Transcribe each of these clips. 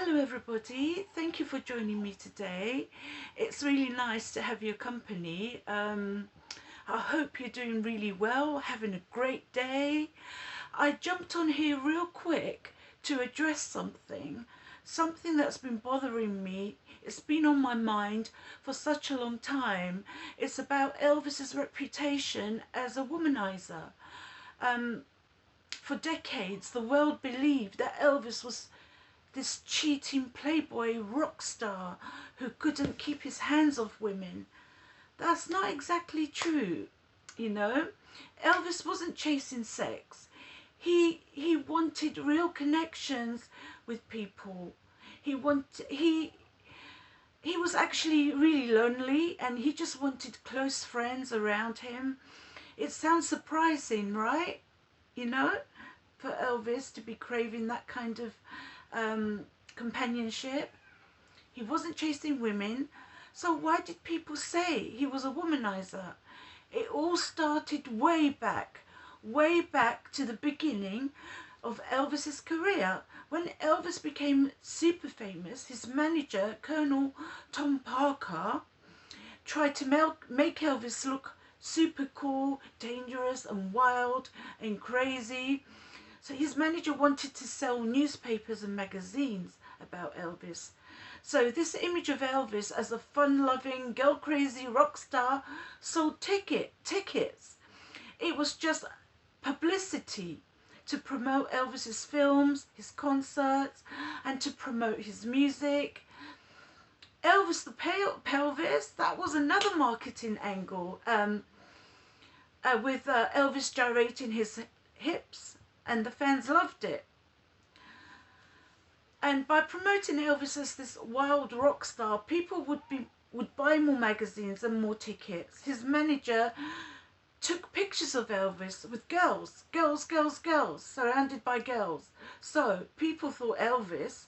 Hello everybody, thank you for joining me today. It's really nice to have your company. I hope you're doing really well, having a great day. I jumped on here real quick to address something that's been bothering me. It's been on my mind for such a long time. It's about Elvis's reputation as a womanizer. For decades the world believed that Elvis was this cheating playboy rock star who couldn't keep his hands off women. That's not exactly true, you know. Elvis wasn't chasing sex. He wanted real connections with people. He was actually really lonely and he just wanted close friends around him. It sounds surprising, right? You know, for Elvis to be craving that kind of companionship. He wasn't chasing women, so why did people say he was a womanizer? It all started way back to the beginning of Elvis's career. When Elvis became super famous, his manager, Colonel Tom Parker, tried to make Elvis look super cool, dangerous and wild and crazy. So his manager wanted to sell newspapers and magazines about Elvis. So this image of Elvis as a fun-loving, girl-crazy rock star sold tickets. It was just publicity to promote Elvis's films, his concerts, and to promote his music. Elvis the Pelvis, that was another marketing angle, with Elvis gyrating his hips, and the fans loved it. And by promoting Elvis as this wild rock star, people would buy more magazines and more tickets. His manager took pictures of Elvis with girls, surrounded by girls. So people thought Elvis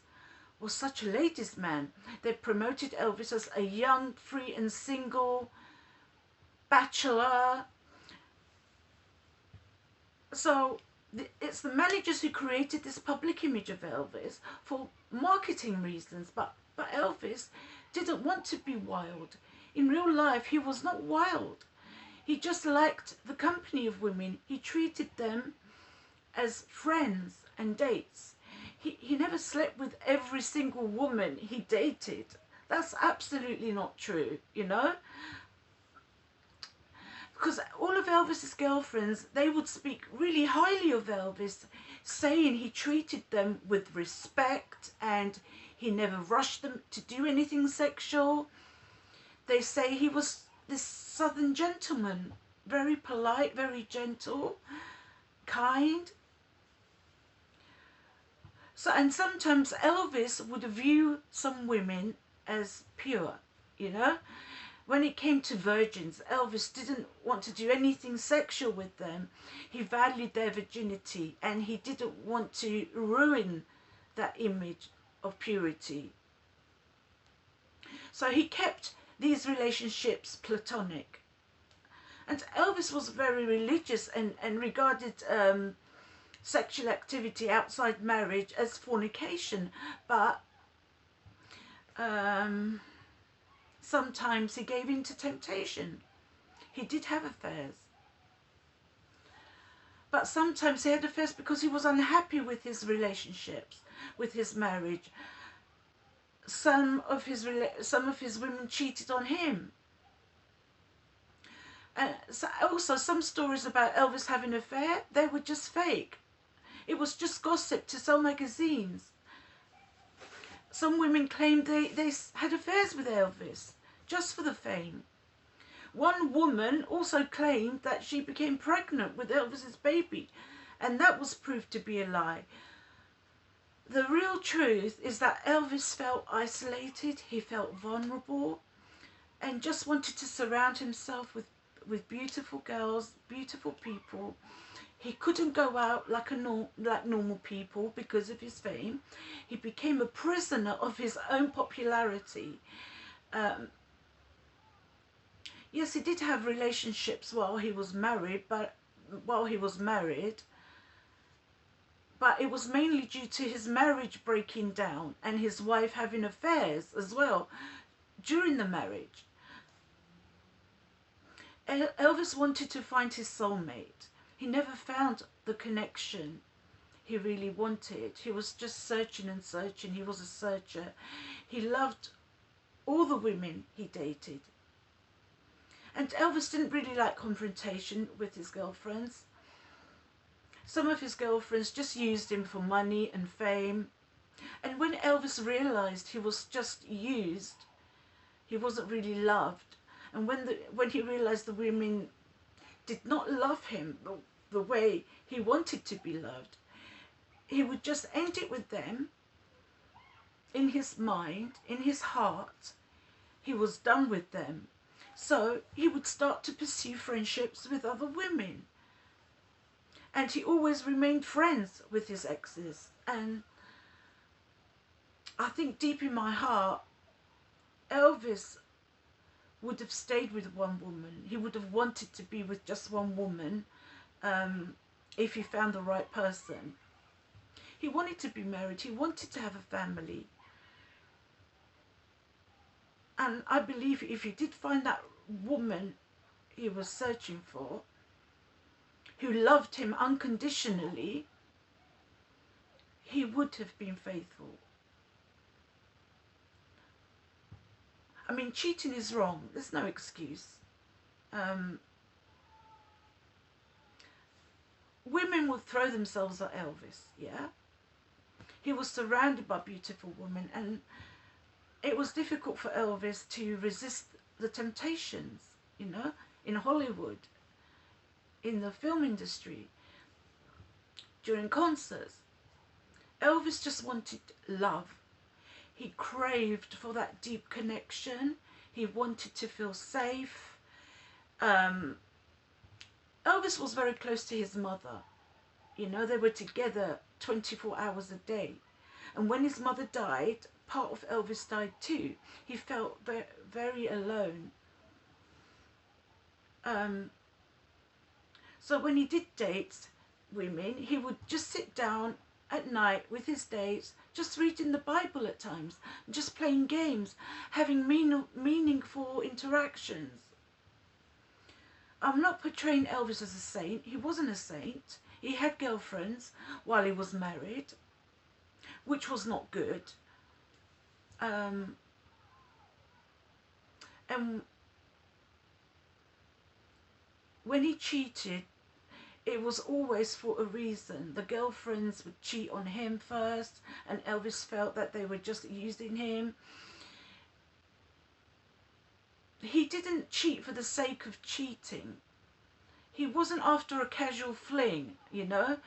was such a ladies' man. They promoted Elvis as a young, free and single bachelor. So it's the managers who created this public image of Elvis for marketing reasons, but Elvis didn't want to be wild. In real life, he was not wild. He just liked the company of women. He treated them as friends and dates. He never slept with every single woman he dated. That's absolutely not true, you know? Because all of Elvis's girlfriends, they would speak really highly of Elvis, saying he treated them with respect and he never rushed them to do anything sexual. They say he was this southern gentleman, very polite, very gentle, kind. So, and sometimes Elvis would view some women as pure, you know. When it came to virgins, Elvis didn't want to do anything sexual with them. He valued their virginity and he didn't want to ruin that image of purity. So he kept these relationships platonic. And Elvis was very religious and regarded sexual activity outside marriage as fornication. But sometimes he gave in to temptation. He did have affairs. But sometimes he had affairs because he was unhappy with his relationships, with his marriage. Some of his women cheated on him. And so also some stories about Elvis having an affair, they were just fake. It was just gossip to sell magazines. Some women claimed they had affairs with Elvis just for the fame. One woman also claimed that she became pregnant with Elvis's baby, and that was proved to be a lie. The real truth is that Elvis felt isolated, he felt vulnerable, and just wanted to surround himself with beautiful girls, beautiful people. He couldn't go out like normal people because of his fame. He became a prisoner of his own popularity. Yes, he did have relationships while he was married, but it was mainly due to his marriage breaking down and his wife having affairs as well during the marriage. Elvis wanted to find his soulmate. He never found the connection he really wanted. He was just searching and searching. He was a searcher. He loved all the women he dated. And Elvis didn't really like confrontation with his girlfriends. Some of his girlfriends just used him for money and fame. And when Elvis realized he was just used, he wasn't really loved. And when he realized the women did not love him the way he wanted to be loved, he would just end it with them. In his mind, in his heart, he was done with them. So he would start to pursue friendships with other women. And he always remained friends with his exes. And I think deep in my heart, Elvis would have stayed with one woman. He would have wanted to be with just one woman if he found the right person. He wanted to be married. He wanted to have a family. And I believe if he did find that woman he was searching for, who loved him unconditionally, he would have been faithful. I mean, cheating is wrong. There's no excuse. Women would throw themselves at Elvis, yeah? He was surrounded by beautiful women, and it was difficult for Elvis to resist the temptations, you know, in Hollywood, in the film industry, during concerts. Elvis just wanted love. He craved for that deep connection. He wanted to feel safe. Elvis was very close to his mother. You know, they were together 24 hours a day. And when his mother died, part of Elvis died too. He felt very alone. So when he did date women, he would just sit down at night with his dates, just reading the Bible at times, just playing games, having meaningful interactions. I'm not portraying Elvis as a saint. He wasn't a saint. He had girlfriends while he was married, which was not good. And when he cheated, it was always for a reason. The girlfriends would cheat on him first, and Elvis felt that they were just using him. He didn't cheat for the sake of cheating. He wasn't after a casual fling, you know.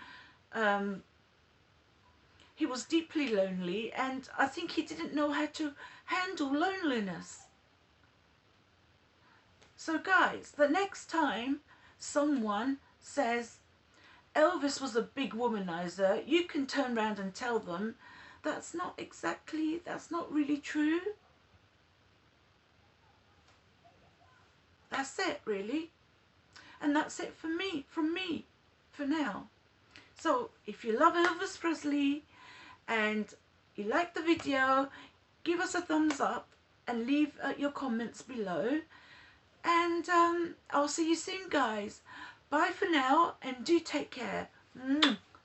He was deeply lonely, and I think he didn't know how to handle loneliness. So guys, the next time someone says Elvis was a big womanizer, you can turn around and tell them that's not really true. That's it, really. And that's it from me, for now. So if you love Elvis Presley and you like the video, give us a thumbs up and leave your comments below. And I'll see you soon, guys. Bye for now, and do take care.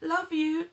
Love you.